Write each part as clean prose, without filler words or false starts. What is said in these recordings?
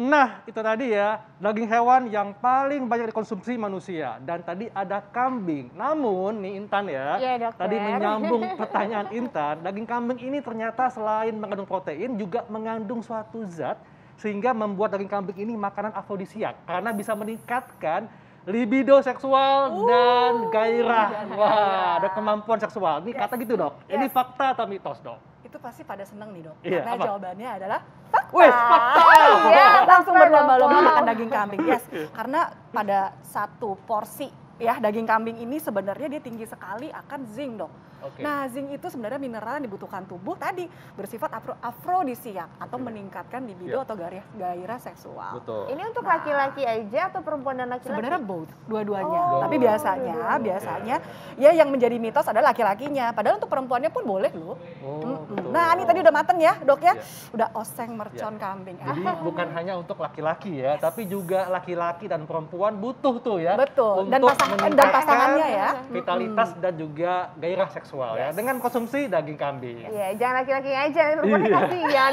Nah, itu tadi ya, daging hewan yang paling banyak dikonsumsi manusia. Dan tadi ada kambing. Namun, nih Intan ya, Iya, dokter. tadi menyambung pertanyaan Intan, daging kambing ini ternyata selain mengandung protein, juga mengandung suatu zat, sehingga membuat daging kambing ini makanan afrodisiak. Karena bisa meningkatkan libido seksual dan gairah. Wah, ada kemampuan seksual. Ini kata gitu dok. Ini fakta atau mitos dok? Itu pasti pada seneng nih dok, Iya, karena apa? jawabannya adalah fakta. Wih, fakta! Iya, Langsung fakta, berlomba-lomba Dok. makan daging kambing, yes. Karena pada satu porsi ya daging kambing ini sebenarnya dia tinggi sekali akan zinc dok. Oke. Nah zinc itu sebenarnya mineral yang dibutuhkan tubuh tadi bersifat afrodisiak atau Oke. meningkatkan libido Iya. atau gairah seksual. Betul. Ini untuk laki-laki aja atau perempuan dan laki-laki? Sebenarnya both, dua-duanya. Oh, Tapi biasanya, dua-duanya. ya yang menjadi mitos adalah laki-lakinya. Padahal untuk perempuannya pun boleh loh. Oh, betul. Nah ini tadi udah mateng ya dok ya, Iya. udah oseng mercon kambing. Jadi bukan hanya untuk laki-laki ya, tapi juga laki-laki dan perempuan butuh tuh ya. Betul. Dan untuk dan pasangannya ya. vitalitas dan juga gairah seksual ya. Yes. Dengan konsumsi daging kambing. Iya, jangan laki-laki aja, perempuan Iya. kasihan.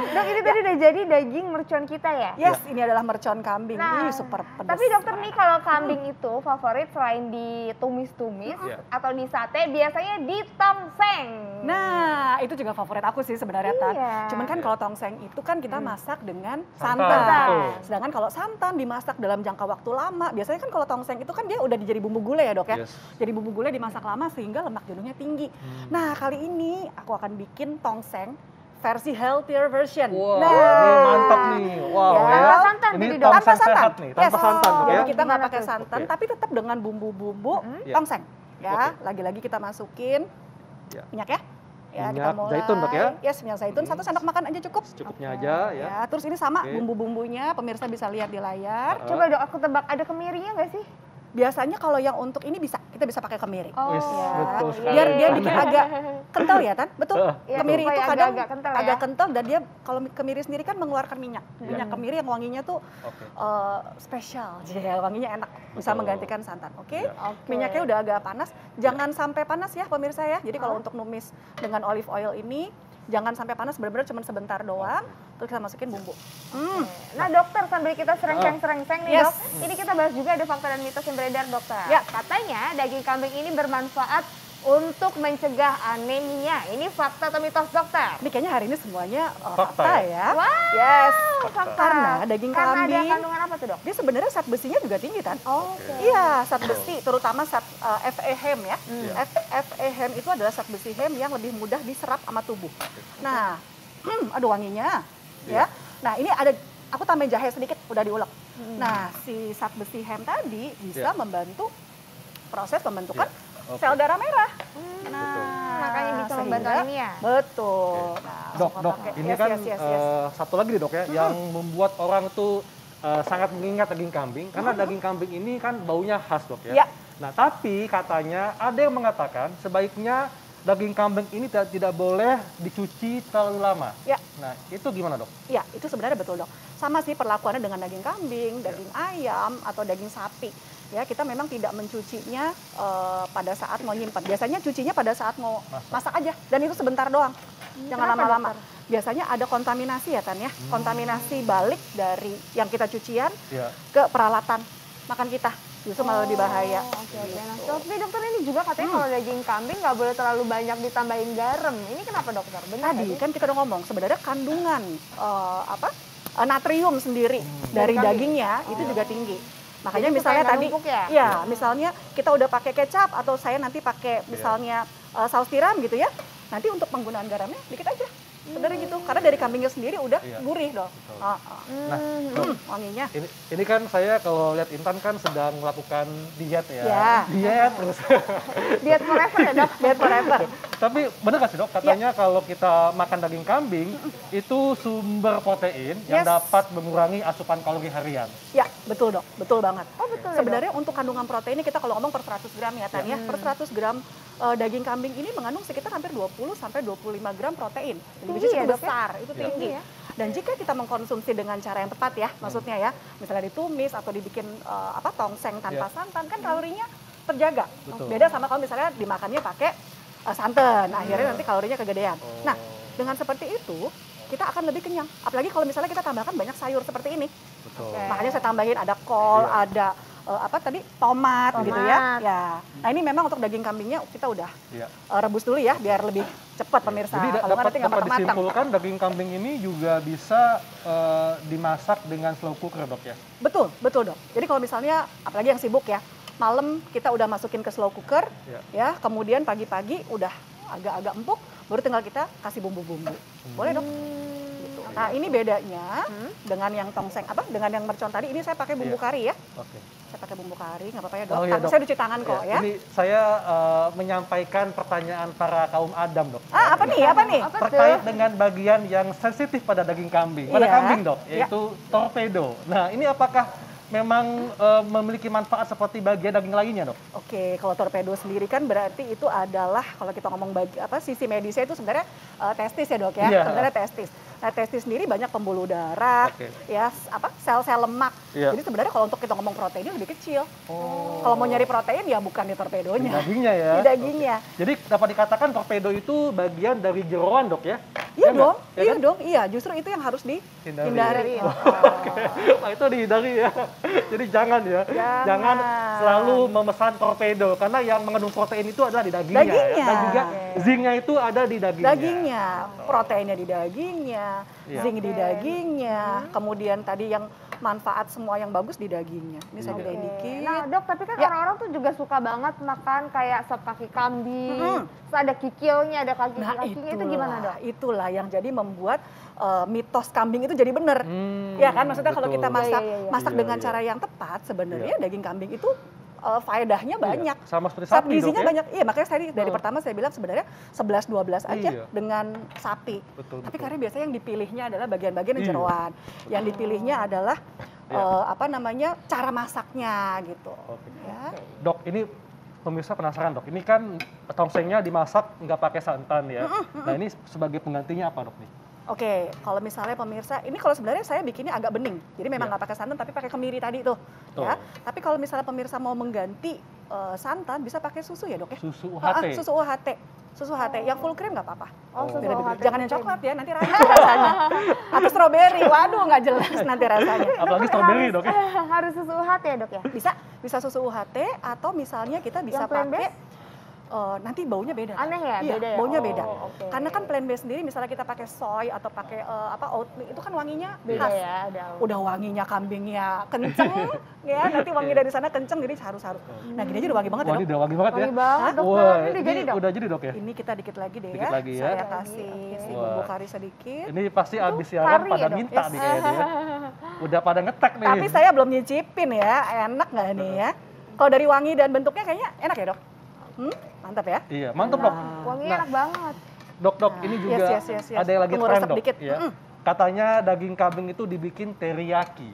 Dok, ini tadi udah jadi daging mercon kita ya? Yes, ini adalah mercon kambing. Nah, Ih, super pedas. tapi dokter nih kalau kambing itu favorit selain ditumis-tumis Iya. atau di sate, biasanya di tongseng. Nah, itu juga favorit aku sih sebenarnya Tan. Iya. Cuman kan kalau tongseng itu kan kita masak dengan Santan. santan. Betul. Sedangkan kalau santan dimasak dalam jangka waktu lama, biasanya kan kalau tongseng itu kan dia udah jadi bumbu gulai ya dok ya. Yes. Jadi bumbu gulai dimasak lama sehingga lemak jenuhnya tinggi. Nah, kali ini aku akan bikin tongseng versi healthier version. Wow, Nah, ini mantap nih. Wow Ya. ya. Tanpa santan Ini jadi dong. tongseng Tanpa santan. sehat nih, tanpa Yes. santan dok Jadi ya. kita nggak Gimana pakai tuh? santan, Oke. tapi tetap dengan bumbu-bumbu Iya. tongseng. Ya, Oke. lagi-lagi kita masukin Ya. minyak ya. Ya, Minyak kita mulai. zaitun, Dok, ya? Yes, minyak zaitun. Satu sendok makan aja cukup. Secukupnya Oke. aja ya. Ya, terus ini sama Oke. bumbu-bumbunya, pemirsa bisa lihat di layar. Coba dok, aku tebak, ada kemirinya nggak sih? Biasanya kalau yang untuk ini kita bisa pakai kemiri. Oh, Wis, Ya, betul sekali. biar dia bikin agak kental ya, Tan? Betul. Iya, Kemiri itu supaya kadang agak kental ya. agak kental dan dia kalau kemiri sendiri kan mengeluarkan minyak. Minyak kemiri yang wanginya tuh Oke. spesial. Jadi wanginya enak, bisa Betul. menggantikan santan. Oke. Ya. Oke. Minyaknya udah agak panas, jangan sampai panas ya pemirsa ya. Jadi kalau untuk numis dengan olive oil ini jangan sampai panas, benar-benar cuma sebentar doang. Terus kita masukin bumbu. Nah dokter, sambil kita serengseng-serengseng nih Yes. dok, ini kita bahas juga ada fakta dan mitos yang beredar dokter. Ya. Katanya daging kambing ini bermanfaat untuk mencegah anemia. Ini fakta atau mitos dokter? Ini kayaknya hari ini semuanya Fakta fakta ya? ya. Wah, Yes. fakta. Karena daging Karena ada kambing kandungan apa tuh dok? dia sebenarnya zat besinya juga tinggi kan? Oke. Iya, zat besi, terutama zat Fe-hem ya. Iya. Fe-hem itu adalah zat besi hem yang lebih mudah diserap sama tubuh. Nah, aduh wanginya, ya. Nah ini aku tambahin jahe sedikit, udah diulek. Nah, si zat besi hem tadi bisa Iya. membantu proses pembentukan Iya. Oke. sel darah merah. Makanya bisa membantu sehingga- anemia. Betul. Nah, Dok, langsung dok, pakai. ini Yes, kan yes, yes, yes. satu lagi nih dok ya, yang membuat orang tuh sangat mengingat daging kambing, karena daging kambing ini kan baunya khas dok ya. Ya. Nah tapi katanya ada yang mengatakan sebaiknya daging kambing ini tidak boleh dicuci terlalu lama. Ya. Nah itu gimana dok? Ya, itu sebenarnya betul dok. Sama sih perlakuannya dengan daging kambing, daging ayam, atau daging sapi. Ya, kita memang tidak mencucinya pada saat mau nyimpan. Biasanya cucinya pada saat mau masak aja, dan itu sebentar doang. Jangan Kenapa, lama-lama. dokter? Biasanya ada kontaminasi ya Tan ya, kontaminasi balik dari yang kita cucian Ya. ke peralatan makan kita. Justru malah lebih bahaya. Oke, oke. Nah, tapi dokter ini juga katanya kalau daging kambing nggak boleh terlalu banyak ditambahin garam. Ini kenapa dokter? Benar Tadi nggak sih? kan kita udah ngomong sebenarnya kandungan natrium sendiri dari Dari kambing. dagingnya itu juga tinggi. Makanya Jadi misalnya supaya nggak tadi, numpuk ya? ya misalnya kita udah pakai kecap atau saya nanti pakai misalnya saus tiram gitu ya. Nanti untuk penggunaan garamnya dikit aja. Sebenarnya gitu. Karena dari kambingnya sendiri udah Iya. gurih dong. Betul. Ah. Nah dok, Wanginya. ini kan saya kalau lihat Intan kan sedang melakukan diet ya. Ya. Diet terus. Diet forever ya dok? Diet forever. Tapi benar nggak sih dok? Katanya kalau kita makan daging kambing itu sumber protein yang Yes. dapat mengurangi asupan kalori harian. Ya, betul dok. Betul banget. Oh betul ya, Sebenarnya untuk kandungan protein ini kita kalau ngomong per 100 gram ya Tan ya. Per 100 gram daging kambing ini mengandung sekitar hampir 20 sampai 25 gram protein. Jadi Tinggi ya, itu Dok, ya? besar, itu Iya. tinggi. Ya. Dan jika kita mengkonsumsi dengan cara yang tepat ya, maksudnya ya, misalnya ditumis atau dibikin tongseng tanpa Iya. santan kan kalorinya terjaga. Betul. Beda sama kalau misalnya dimakannya pakai santan, akhirnya nanti kalorinya kegedean. Oh. Nah, dengan seperti itu kita akan lebih kenyang. Apalagi kalau misalnya kita tambahkan banyak sayur seperti ini. Betul. Oke. Makanya saya tambahin ada kol, Iya. ada apa tadi tomat gitu ya. Tomat. Ya. Nah ini memang untuk daging kambingnya kita udah Iya. rebus dulu ya biar lebih cepat pemirsa. Jadi Kalau nggak dapat nanti nggak matang-matang. disimpulkan daging kambing ini juga bisa dimasak dengan slow cooker dok ya? Betul, betul dok. Jadi kalau misalnya apalagi yang sibuk ya, malam kita udah masukin ke slow cooker, ya, kemudian pagi-pagi udah agak-agak empuk, baru tinggal kita kasih bumbu-bumbu. Boleh dok? Gitu. Nah ini bedanya dengan yang tongseng dengan yang mercon tadi, ini saya pakai bumbu kari ya. Oke. Saya pakai bumbu kari, nggak apa-apa ya dok. Oh, iya, Dok. Saya cuci tangan kok ya. Ini saya menyampaikan pertanyaan para kaum Adam dok. Apa nih? Apa nih? Apa Terkait tuh? dengan bagian yang sensitif pada daging kambing, pada Iya. kambing dok, Iya. yaitu torpedo. Nah ini apakah memang memiliki manfaat seperti bagian daging lainnya dok? Oke, kalau torpedo sendiri kan berarti itu adalah kalau kita ngomong sisi medisnya itu sebenarnya testis ya dok ya, Iya. sebenarnya testis. Nah testis sendiri banyak pembuluh darah, Oke. ya sel-sel lemak. Iya. Jadi sebenarnya kalau untuk kita ngomong proteinnya lebih kecil. Oh. Kalau mau nyari protein ya bukan di Di torpedonya, dagingnya ya? di dagingnya. Jadi dapat dikatakan torpedo itu bagian dari jeroan dok ya? Iya Ya dong, nggak? Ya iya kan? dong, iya. Justru itu yang harus dihindari. Nah itu dihindari ya. Jadi jangan ya, jangan selalu memesan torpedo karena yang mengandung protein itu adalah di dagingnya. Dagingnya. Ya. Dan juga zinknya itu ada di dagingnya. Dagingnya, proteinnya di dagingnya, Iya. zinc di dagingnya, kemudian tadi yang manfaat semua yang bagus di dagingnya. Ini saya gedein dikit. Nah dok, tapi kan Ya. orang-orang tuh juga suka banget makan kayak sop kaki kambing, Mm-mm. terus ada kikilnya, ada Nah kaki-kakinya, itu gimana dok? itulah yang jadi membuat mitos kambing itu jadi benar. Ya kan, maksudnya kalau betul. kita masak Iya, iya, iya. masak Iya, dengan iya. cara yang tepat, sebenarnya daging kambing itu faedahnya Iya, banyak. sama seperti Zat sapi gizinya dok ya? banyak. Iya, makanya dari Betul. pertama saya bilang sebenarnya 11-12 aja Iya. dengan sapi. Betul, Tapi betul. karena biasanya yang dipilihnya adalah bagian-bagian Iya. jeroan. Yang dipilihnya adalah Iya. cara masaknya gitu. Oke. Ya. Dok, ini pemirsa penasaran dok, ini kan tongsengnya dimasak nggak pakai santan ya. Nah ini sebagai penggantinya apa dok nih? Oke, kalau misalnya pemirsa, ini kalau sebenarnya saya bikinnya agak bening. Jadi memang Iya. nggak pakai santan tapi pakai kemiri tadi tuh. Tuh. Ya. Tapi kalau misalnya pemirsa mau mengganti santan bisa pakai susu ya, Dok ya? Susu Ah, UHT. susu UHT. Susu UHT yang full cream nggak apa-apa. Oh, susu Beda-beda. UHT Jangan yang cream. coklat ya, nanti rasanya. Atau strawberry. Waduh, nggak jelas nanti rasanya. Apalagi strawberry dok ya? Harus susu UHT ya dok ya? Bisa susu UHT atau misalnya kita bisa Yang plant pakai based? nanti baunya beda. Aneh ya? Iya, Beda ya? baunya Oh, beda. oke. Karena kan plant based sendiri misalnya kita pakai soy atau pakai oat milk itu kan wanginya Beda khas. ya? Udah wanginya kambingnya kenceng ya, nanti wangi dari sana kenceng jadi harus. Nah, gini aja udah wangi banget ya, Wah ini Dok. udah wangi banget ya? Wangi banget dokter, Wah, ini udah jadi dok? udah jadi dok ya? Ini kita dikit lagi deh Dikit ya. lagi ya. Saya Dikit kasih lagi. si Wah. bumbu kari sedikit. Ini pasti Itu abis siaran kari pada ya, Dok? minta Yes. nih kayaknya ya. Udah pada ngetek nih. Tapi saya belum nyicipin ya, enak nggak nih ya? Kalau dari wangi dan bentuknya kayaknya enak ya, Dok? Mantap ya? Iya, mantap dok. Wanginya Nah, enak banget. Dok, Nah, ini juga yes. ada yang lagi Tunggu tren resep dok. dikit. Ya. Katanya daging kambing itu dibikin teriyaki.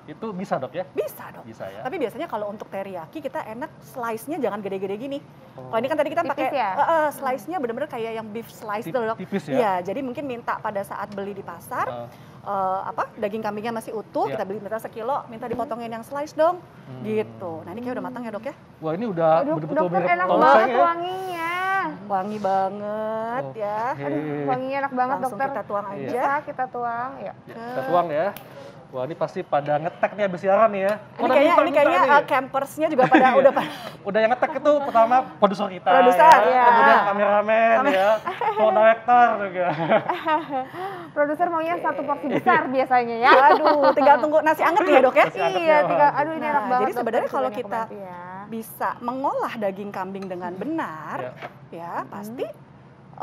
Itu bisa dok ya? Bisa, Dok. Bisa ya. Tapi biasanya kalau untuk teriyaki kita enak slice-nya jangan gede-gede gini. Kalau ini kan tadi kita Tipis pakai ya? slice-nya bener-bener kayak yang beef slice tuh, Dok. Tipis ya? Iya, jadi mungkin minta pada saat beli di pasar daging kambingnya masih utuh, Iya. kita beli minta sekilo, minta dipotongin yang slice dong. Gitu. Nah, ini kayak udah matang ya, Dok ya? Wah ini udah Aduh, betul-betul dokter mirip enak tongseng banget ya. wanginya. Wangi banget ya. Aduh, wanginya enak banget Langsung dokter. kita tuang Iya. aja. Bisa kita tuang, ya. Ya, kita tuang ya. Wah ini pasti pada ngetek nih abis siaran nih ya. Ini kayaknya campersnya juga pada udah pada Udah yang ngetek itu pertama produser kita Produser, ya. ya. Kemudian kameramen ya. Floor director juga. Produser maunya satu porsi besar biasanya ya. Aduh, tinggal tunggu nasi anget ya, Dok ya? Nasi anget Iya, ya. tinggal aduh ini Nah, enak banget. jadi sebenarnya dokter, kalau banyak kita banget ya. bisa mengolah daging kambing dengan benar, ya pasti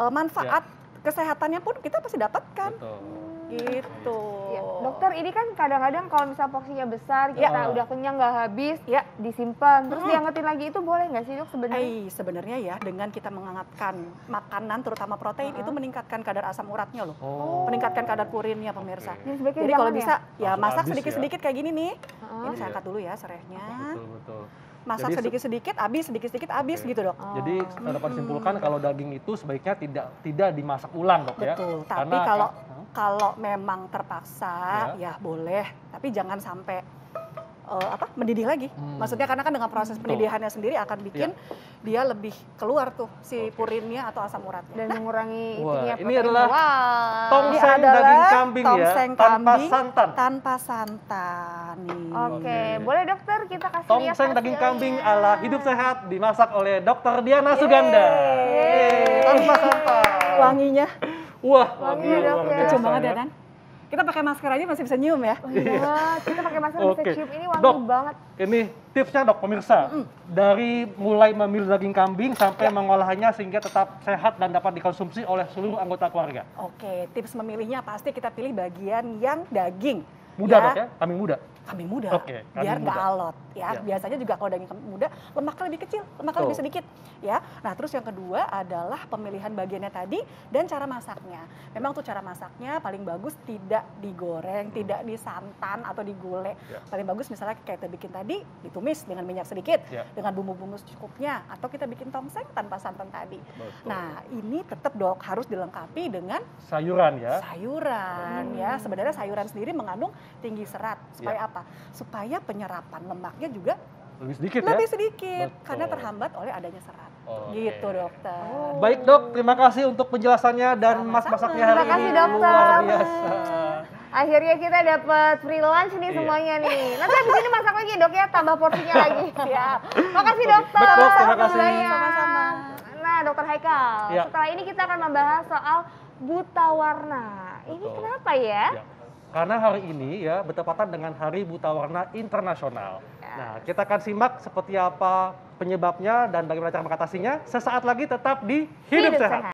manfaat kesehatannya pun kita pasti dapatkan. Betul. Gitu. Ya, dokter ini kan kadang-kadang kalau misal porsinya besar, kita Ya. udah kenyang nggak habis, Ya. disimpan, terus diangetin lagi itu boleh nggak sih dok sebenarnya? Sebenarnya ya dengan kita menghangatkan makanan terutama protein itu meningkatkan kadar asam uratnya loh. Oh. Meningkatkan kadar purinnya pemirsa. Jadi sebaiknya Jadi kalau jangan bisa ya Langsung masak habis sedikit-sedikit kayak gini nih. Heeh. Ini saya Iya. angkat dulu ya serehnya. Betul betul. Masak Jadi sedikit-sedikit habis, sedikit-sedikit habis Oke. gitu, Dok. Jadi dapat disimpulkan kalau daging itu sebaiknya tidak dimasak ulang dok ya. Betul. Tapi Karena kalau memang terpaksa ya boleh, tapi jangan sampai mendidih lagi. Maksudnya karena kan dengan proses pendidihannya sendiri akan bikin dia lebih keluar tuh si purinnya atau asam uratnya. Dan mengurangi Wah, itunya ini protein. adalah Wah. tongseng Ini adalah daging kambing ya, tongseng tanpa kambing santan. Tanpa santan nih. Oke, boleh dokter kita kasih lihat Tongseng daging kambing hasilnya. ala hidup sehat dimasak oleh Dr. Diana Suganda. Yeay. Tanpa santan. Wanginya Wah, Wanginya, luar Dok, ya. biasa kecium banget ya. ya kan? Kita pakai masker aja masih bisa nyium ya. Oh iya, kita pakai masker Oke. bisa cium, ini wangi Dok. banget. Ini tipsnya dok pemirsa, dari mulai memilih daging kambing sampai mengolahnya sehingga tetap sehat dan dapat dikonsumsi oleh seluruh anggota keluarga. Oke, tips memilihnya pasti kita pilih bagian yang daging. Muda dok ya, kambing muda. Kambing muda, Oke, kambing biar nggak muda. alot ya. Ya. Biasanya juga kalau daging kambing muda lemaknya lebih kecil, lemaknya Betul. lebih sedikit ya. Nah terus yang kedua adalah pemilihan bagiannya tadi dan cara masaknya. Memang tuh cara masaknya paling bagus tidak digoreng, tidak disantan atau digulai. Ya. Paling bagus misalnya kayak kita bikin tadi ditumis dengan minyak sedikit, Ya. dengan bumbu-bumbu secukupnya, atau kita bikin tongseng tanpa santan tadi. Betul. Nah ini tetap dok harus dilengkapi dengan Sayuran ya. sayuran ya. Sebenarnya sayuran sendiri mengandung tinggi serat. Supaya Ya. apa? Supaya penyerapan lemaknya juga Lebih sedikit ya. lebih sedikit Betul. karena terhambat oleh adanya serat. Oke. Gitu dokter. Baik dok, terima kasih untuk penjelasannya dan Sama-sama. mas-masaknya hari Terima kasih, ini. dokter. Luar biasa. Akhirnya kita dapat free lunch nih Iya. semuanya nih. Nanti habis ini masak lagi dok ya, tambah porsinya lagi. Siap. Makasih dokter. Baik, dok, terima Waktu kasih. banyak. Sama-sama. Nah dokter Haikal, Iya. setelah ini kita akan membahas soal buta warna. Ini Betul. kenapa ya? Ya. Karena hari ini ya bertepatan dengan Hari Buta Warna Internasional. Nah, kita akan simak seperti apa penyebabnya dan bagaimana cara mengatasinya. Sesaat lagi tetap di Hidup Sehat.